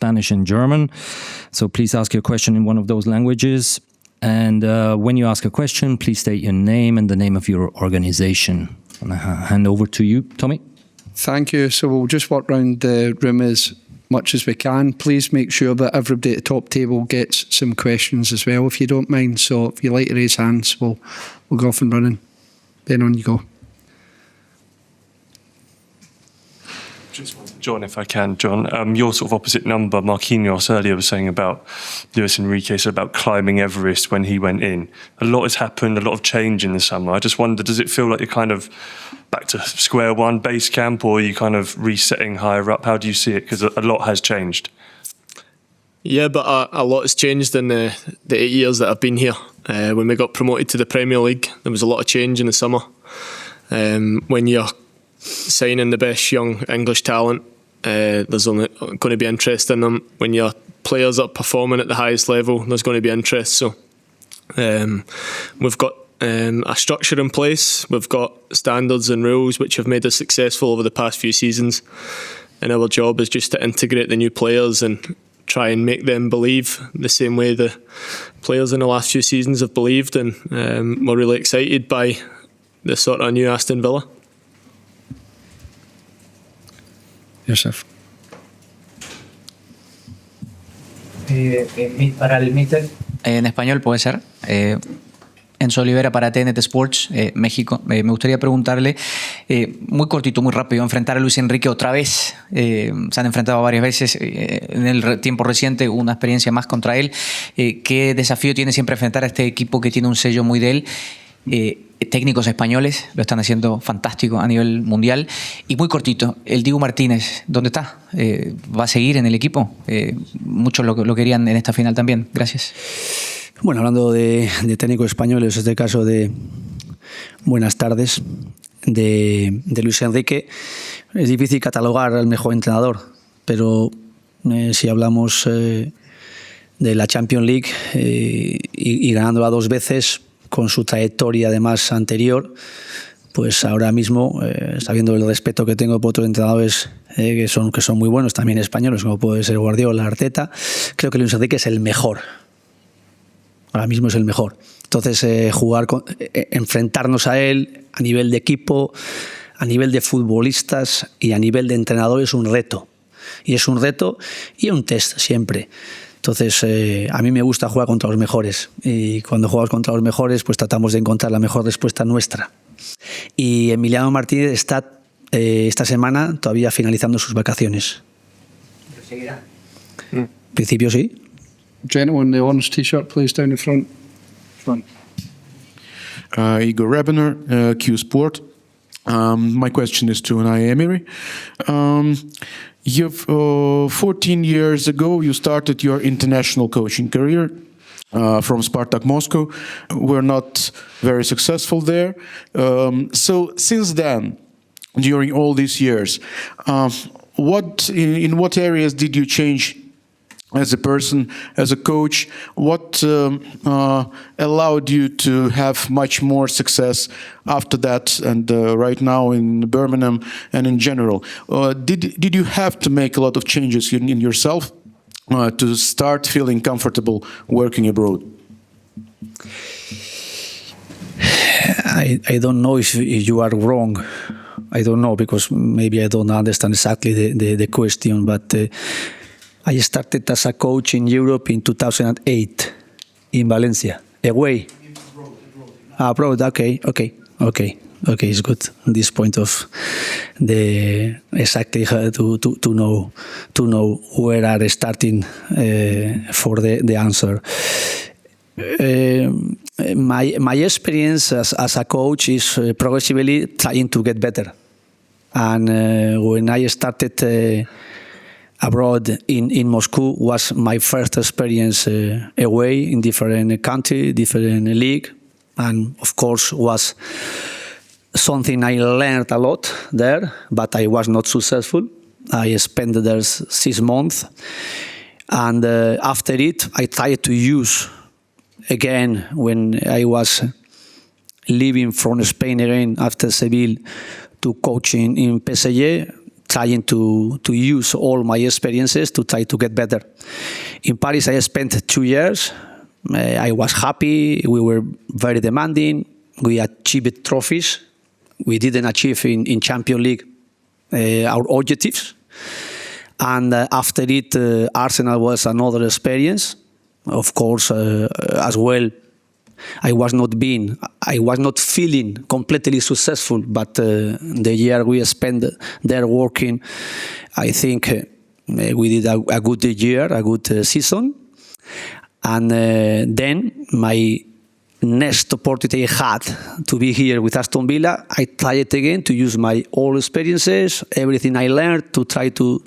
Spanish and German. So please ask your question in one of those languages. And when you ask a question, please state your name and the name of your organization. And I hand over to you, Tommy. Thank you. So we'll just work around the room as much as we can. Please make sure that everybody at the top table gets some questions as well, if you don't mind. So if you like to raise hands, we'll go off and running. Then on you go. John, if I can, John, your sort of opposite number, Marquinhos earlier was saying about Luis Enrique, said about climbing Everest when he went in. A lot has happened, a lot of change in the summer. I just wonder, does it feel like you're kind of back to square one, base camp, or are you kind of resetting higher up? How do you see it? Because a lot has changed. Yeah, but a lot has changed in the 8 years that I've been here. When we got promoted to the Premier League, there was a lot of change in the summer. When you're signing the best young English talent, there's only going to be interest in them. When your players are performing at the highest level, there's going to be interest. So we've got a structure in place. We've got standards and rules which have made us successful over the past few seasons. And our job is just to integrate the new players and try and make them believe the same way the players in the last few seasons have believed. And we're really excited by the sort of new Aston Villa. Yourself. Para el míster. En español puede ser. Enzo Olivera para TNT Sports, México. Me gustaría preguntarle, muy cortito, muy rápido, enfrentar a Luis Enrique otra vez. Se han enfrentado varias veces en el tiempo reciente, una experiencia más contra él. ¿Qué desafío tiene siempre enfrentar a este equipo que tiene un sello muy de él? Técnicos españoles lo están haciendo fantástico a nivel mundial. Y muy cortito, el Dibu Martínez, ¿dónde está? ¿Va a seguir en el equipo? Muchos lo querían en esta final también. Gracias. Bueno, hablando de técnicos españoles, en este caso de buenas tardes, de Luis Enrique, es difícil catalogar al mejor entrenador, pero si hablamos de la Champions League y ganándola 2 veces, con su trayectoria además anterior, pues ahora mismo, sabiendo el respeto que tengo por otros entrenadores que son muy buenos, también españoles, como puede ser Guardiola, Arteta, creo que Luis Enrique es el mejor. Ahora mismo es el mejor. Entonces, enfrentarnos a él a nivel de equipo, a nivel de futbolistas y a nivel de entrenador es un reto. Y es un reto y un test siempre. Entonces, a mí me gusta jugar contra los mejores. Y cuando juegas contra los mejores, pues tratamos de encontrar la mejor respuesta nuestra. Y Emiliano Martínez está esta semana todavía finalizando sus vacaciones. ¿Pero seguirá? En principio sí. Gentleman in the orange t-shirt, please, down the front. Igor Rebener, Q Sport. My question is to Unai Emery. You've 14 years ago, you started your international coaching career from Spartak Moscow. We're not very successful there. So since then, during all these years, in what areas did you change as a person, as a coach? What allowed you to have much more success after that and right now in Birmingham and in general? Did you have to make a lot of changes in yourself to start feeling comfortable working abroad? I don't know if you are wrong. I don't know, because maybe I don't understand exactly the question, but I started as a coach in Europe in 2008 in Valencia. Away. Abroad. Okay. It's good. At this point of the exactly how to know where are starting for the answer. My experience as a coach is progressively trying to get better. And when I started abroad in Moscow was my first experience away in different country, different league, and of course was something I learned a lot there, but I was not successful. I spent there 6 months, and after it I tried to use again when I was leaving from Spain again after Seville to coaching in PSG, trying to use all my experiences to try to get better. In Paris, I spent 2 years. I was happy. We were very demanding. We achieved trophies. We didn't achieve in Champions League our objectives. And after it, Arsenal was another experience. Of course, as well, I was not feeling completely successful, but the year we spent there working, I think we did a good year, a good season. And then my next opportunity I had to be here with Aston Villa, I tried again to use my all experiences, everything I learned to try to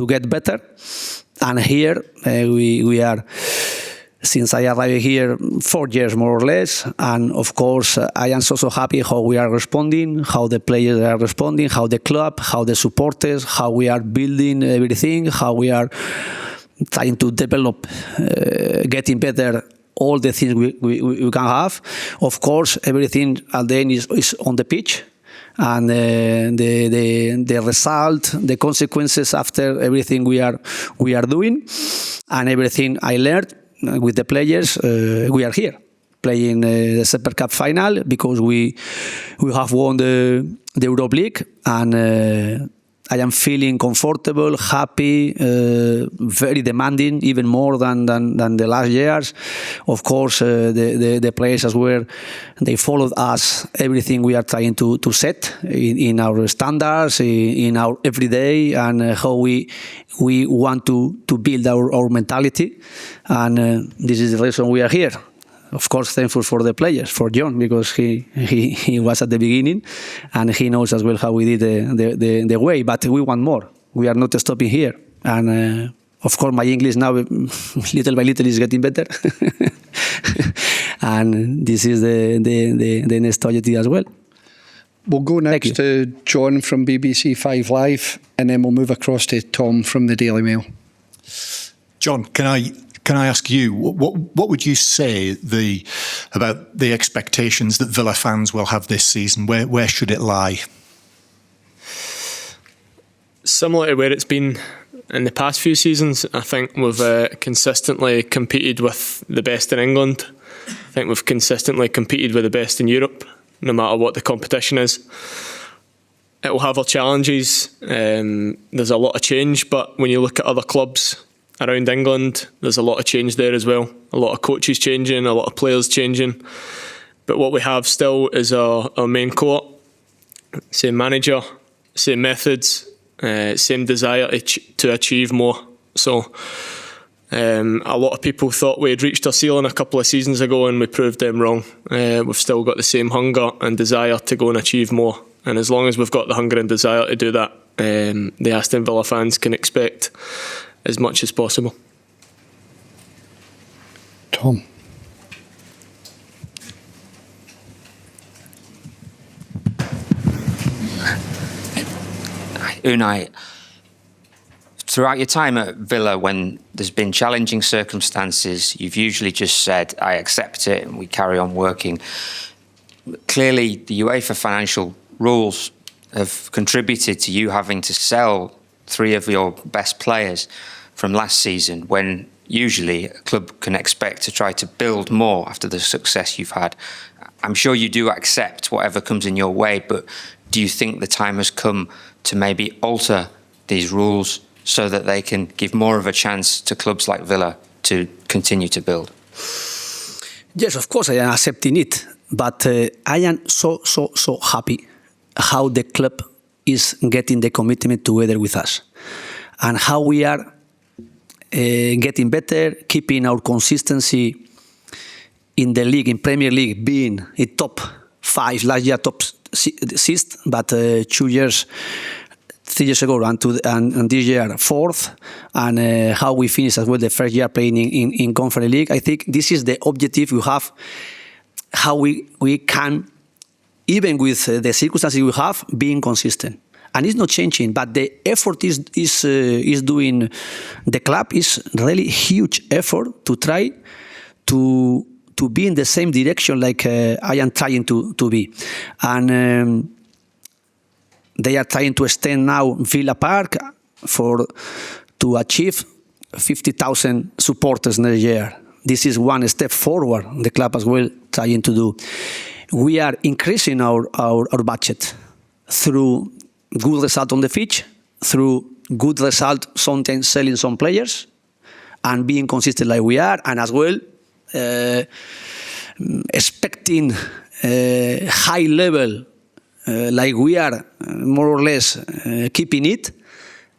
get better. And here we are, since I arrived here, 4 years more or less. And of course, I am so happy how we are responding, how the players are responding, how the club, how the supporters, how we are building everything, how we are trying to develop, getting better, all the things we can have. Of course, everything at the end is on the pitch. And the result, the consequences after everything we are doing, and everything I learned with the players, we are here playing the Super Cup final because we have won the Europa League, and I am feeling comfortable, happy, very demanding, even more than the last years. Of course, the players as well, they followed us, everything we are trying to set in our standards, in our everyday, and how we want to build our mentality. And this is the reason we are here. Of course, thankful for the players, for John, because he was at the beginning, and he knows as well how we did the way. But we want more. We are not stopping here. And of course, my English now, little by little, is getting better. And this is the next objective as well. We'll go next to John from BBC 5 Live, and then we'll move across to Tom from the Daily Mail. John, can I ask you, what would you say about the expectations that Villa fans will have this season? Where should it lie? Similar to where it's been in the past few seasons. I think we've consistently competed with the best in England. I think we've consistently competed with the best in Europe, no matter what the competition is. It will have our challenges. There's a lot of change, but when you look at other clubs around England, there's a lot of change there as well. A lot of coaches changing, a lot of players changing. But what we have still is our main core. Same manager, same methods, same desire to achieve more. So a lot of people thought we had reached our ceiling a couple of seasons ago, and we proved them wrong. We've still got the same hunger and desire to go and achieve more. And as long as we've got the hunger and desire to do that, the Aston Villa fans can expect as much as possible. Tom. Unai, throughout your time at Villa, when there's been challenging circumstances, you've usually just said, I accept it and we carry on working. Clearly, the UEFA financial rules have contributed to you having to sell 3 of your best players from last season, when usually a club can expect to try to build more after the success you've had. I'm sure you do accept whatever comes in your way, but do you think the time has come to maybe alter these rules so that they can give more of a chance to clubs like Villa to continue to build? Yes, of course I am accepting it, but I am so happy how the club is getting the commitment together with us, and how we are getting better, keeping our consistency in the league, in Premier League, being in top 5, last year top 6th, but 3 years ago and this year 4th, and how we finished as well the first year playing in Conference League. I think this is the objective we have, how we can, even with the circumstances we have, being consistent. And it's not changing, but the effort is doing, the club is really huge effort to try to be in the same direction like I am trying to be. And they are trying to extend now Villa Park to achieve 50,000 supporters next year. This is one step forward the club as well trying to do. We are increasing our budget through good result on the pitch, through good result sometimes selling some players, and being consistent like we are, and as well expecting high level like we are more or less keeping it.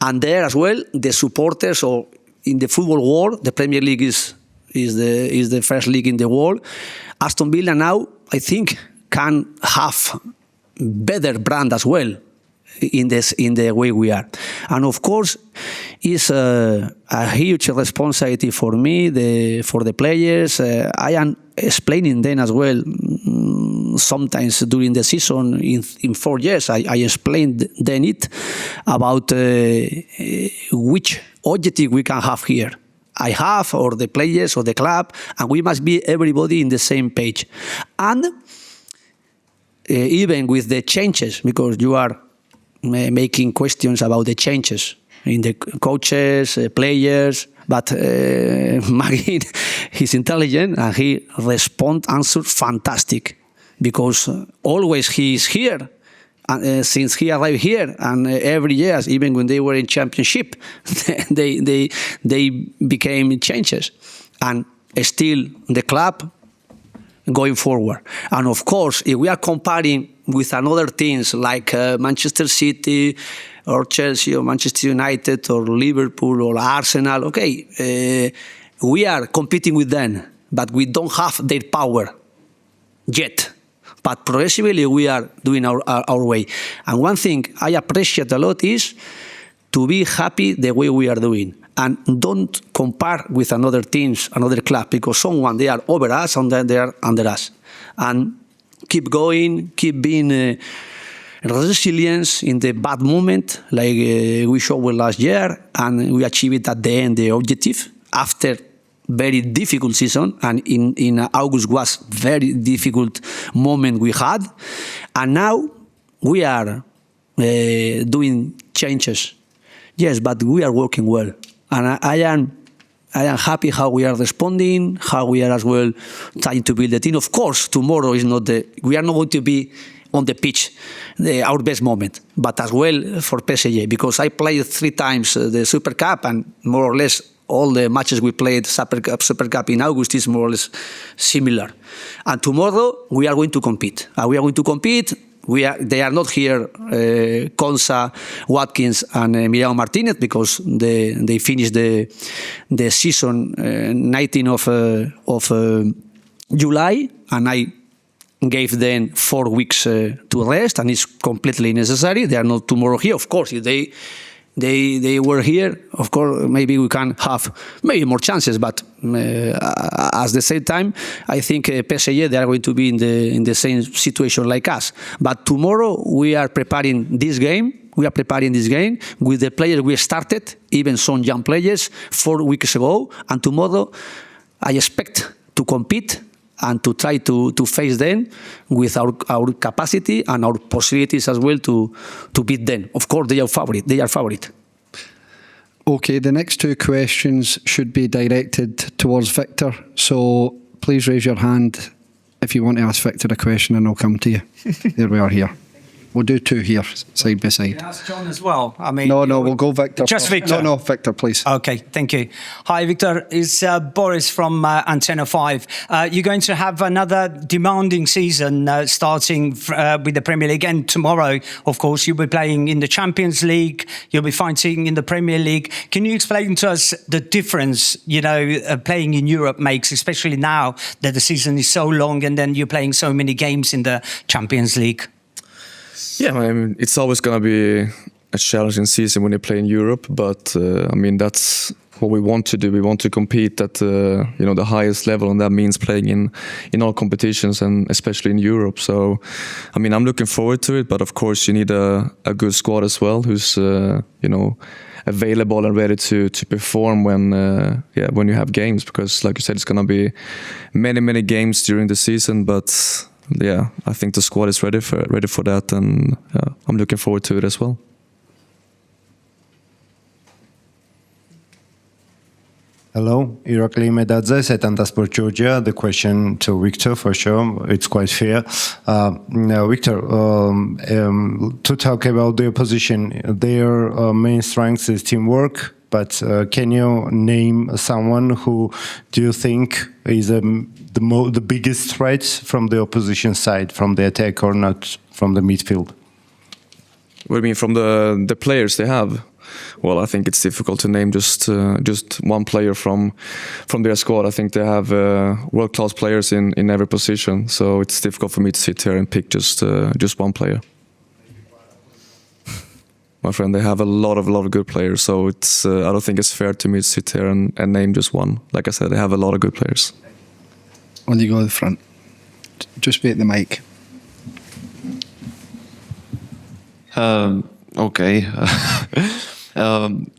And there as well, the supporters, or in the football world, the Premier League is the first league in the world. Aston Villa now, I think, can have better brand as well in the way we are. And of course, it's a huge responsibility for me, for the players. I am explaining them as well. Sometimes during the season, in 4 years, I explained then it about which objective we can have here. I have, or the players, or the club, and we must be everybody in the same page. And even with the changes, because you are making questions about the changes in the coaches, players, but McGinn, he's intelligent, and he answers fantastic, because always he is here. Since he arrived here, and every year, even when they were in championship, they became changes, and still the club going forward. And of course, if we are comparing with another teams like Manchester City or Chelsea or Manchester United or Liverpool or Arsenal, okay, we are competing with them, but we don't have their power yet. But progressively we are doing our way. And one thing I appreciate a lot is to be happy the way we are doing. And don't compare with another teams, another club, because they are over us and they are under us. And keep going, keep being resilient in the bad moment, like we showed last year, and we achieved at the end the objective after very difficult season, and in August was very difficult moment we had, and now we are doing changes. Yes, but we are working well, and I am happy how we are responding, how we are as well trying to build the team. Of course, tomorrow is we are not going to be on the pitch our best moment, but as well for PSG, because I played 3 times the Super Cup, and more or less all the matches we played Super Cup in August is more or less similar. And tomorrow we are going to compete. They are not here, Konsa, Watkins, and Emiliano Martinez, because they finished the season 19th of July, and I gave them 4 weeks to rest, and it's completely necessary. They are not tomorrow here. Of course, if they were here, of course, maybe we can have maybe more chances, but at the same time, I think PSG, they are going to be in the same situation like us. But tomorrow, we are preparing this game. We are preparing this game with the players we started, even some young players, 4 weeks ago. And tomorrow, I expect to compete and to try to face them with our capacity and our possibilities as well to beat them. Of course, they are favorite. Okay, the next 2 questions should be directed towards Victor. So please raise your hand if you want to ask Victor a question, and I'll come to you. There we are here. We'll do 2 here, side by side. Can I ask John as well? I mean, No, we'll go Victor. Just Victor? No, Victor, please. Okay, thank you. Hi, Victor. It's Boris from Antenna 5. You're going to have another demanding season starting with the Premier League, and tomorrow, of course, you'll be playing in the Champions League. You'll be fighting in the Premier League. Can you explain to us the difference, playing in Europe makes, especially now that the season is so long and then you're playing so many games in the Champions League? Yeah, I mean, it's always going to be a challenging season when you play in Europe, but I mean, that's what we want to do. We want to compete at the highest level, and that means playing in all competitions, and especially in Europe. So, I mean, I'm looking forward to it, but of course you need a good squad as well, who's available and ready to perform when you have games, because like you said, it's going to be many games during the season, but yeah, I think the squad is ready for that, and I'm looking forward to it as well. Hello, Irakli Medadze, Setanta Sport Georgia. The question to Victor, for sure, it's quite fair. Now, Victor, to talk about the opposition, their main strength is teamwork, but can you name someone who do you think is the biggest threat from the opposition side, from the attack or not from the midfield? What do you mean, from the players they have? Well, I think it's difficult to name just one player from their squad. I think they have world-class players in every position, so it's difficult for me to sit here and pick just one player. My friend, they have a lot of good players, so it's I don't think it's fair to me to sit here and name just one. Like I said, they have a lot of good players. On you go to the front. Just wait the mic. Okay.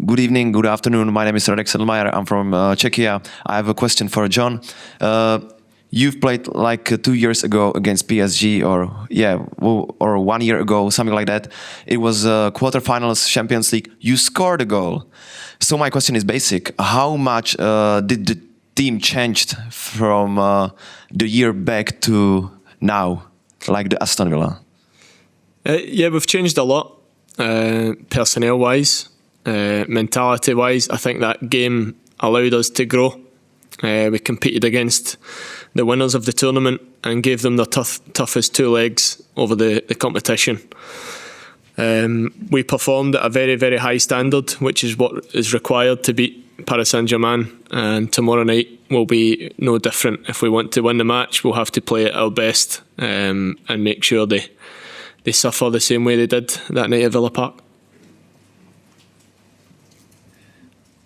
Good evening, good afternoon. My name is Radek Sedlmajer. I'm from Czechia. I have a question for John. You've played like 2 years ago against PSG, or 1 year ago, something like that. It was quarterfinals Champions League. You scored a goal. So my question is basic. How much did the team changed from the year back to now, like the Aston Villa? Yeah, we've changed a lot, personnel-wise, mentality-wise. I think that game allowed us to grow. We competed against the winners of the tournament and gave them the toughest 2 legs over the competition. We performed at a very, very high standard, which is what is required to beat Paris Saint-Germain, and tomorrow night will be no different. If we want to win the match, we'll have to play at our best and make sure they suffer the same way they did that night at Villa Park.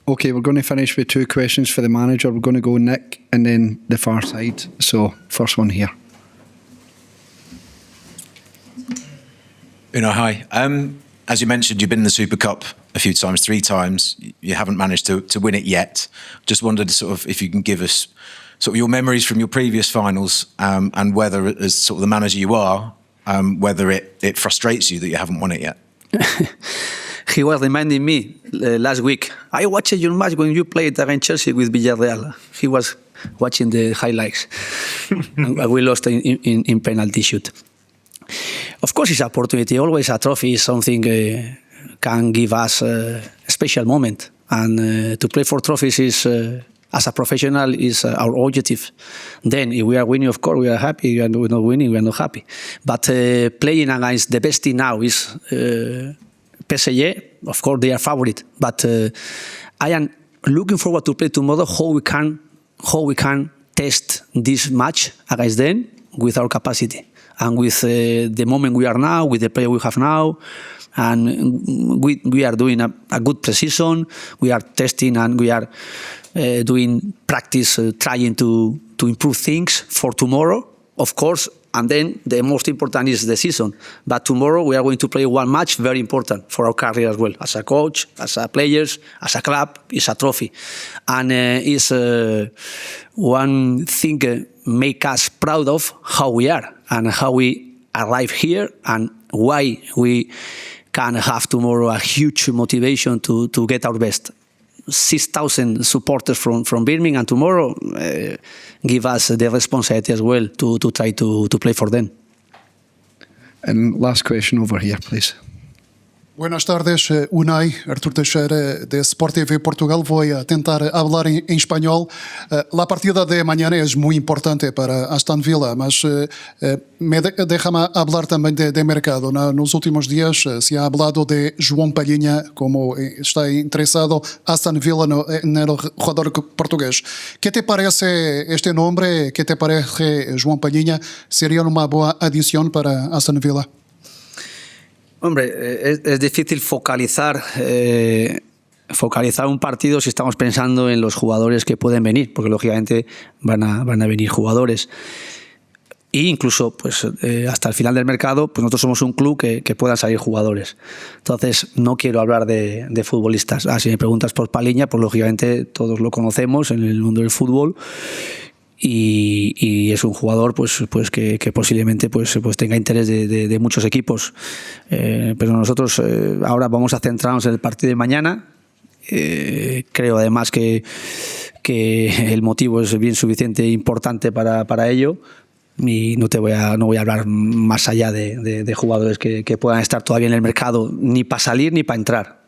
Okay, we're going to finish with 2 questions for the manager. We're going to go Nick and then the far side. So, first one here. Unai, hi. As you mentioned, you've been in the Super Cup a few times, 3 times. You haven't managed to win it yet. Just wondered sort of if you can give us sort of your memories from your previous finals, and whether, as sort of the manager you are, whether it frustrates you that you haven't won it yet. He was reminding me last week, I watched your match when you played against Chelsea with Villarreal. He was watching the highlights. And we lost in penalty shoot. Of course, it's an opportunity. Always a trophy is something can give us a special moment. And to play for trophies is, as a professional, is our objective. Then, if we are winning, of course, we are happy. If we are not winning, we are not happy. But playing against the best team now is PSG. Of course, they are favorite. But I am looking forward to play tomorrow. How we can test this match against them with our capacity and with the moment we are now, with the player we have now. And we are doing a good precision. We are testing and we are doing practice, trying to improve things for tomorrow, of course. And then the most important is the season. But tomorrow we are going to play one match, very important for our career as well. As a coach, as a players, as a club, it's a trophy. And it's one thing make us proud of how we are and how we arrive here and why we can have tomorrow a huge motivation to get our best. 6,000 supporters from Birmingham tomorrow give us the responsibility as well to try to play for them. And last question over here, please. Buenas tardes, Unai, Artur Teixeira de Sport TV Portugal. Voy a tentar hablar en español. La partida de mañana es muy importante para Aston Villa, mas déjame hablar también de mercado. Nos últimos días se ha hablado de João Palhinha como está interesado Aston Villa en el jugador portugués. ¿Qué te parece este nombre? ¿Qué te parece João Palhinha? ¿Sería una buena adición para Aston Villa? Hombre, es difícil focalizar un partido si estamos pensando en los jugadores que pueden venir, porque lógicamente van a venir jugadores. E incluso pues, hasta el final del mercado, pues nosotros somos un club que puedan salir jugadores. Entonces, no quiero hablar de futbolistas. Si me preguntas por Palhinha, pues lógicamente todos lo conocemos en el mundo del fútbol. y es un jugador pues que posiblemente pues tenga interés de muchos equipos, pero nosotros ahora vamos a centrarnos en el partido de mañana. Creo además que el motivo es bien suficiente e importante para ello, y no voy a hablar más allá de jugadores que puedan estar todavía en el mercado, ni para salir ni para entrar.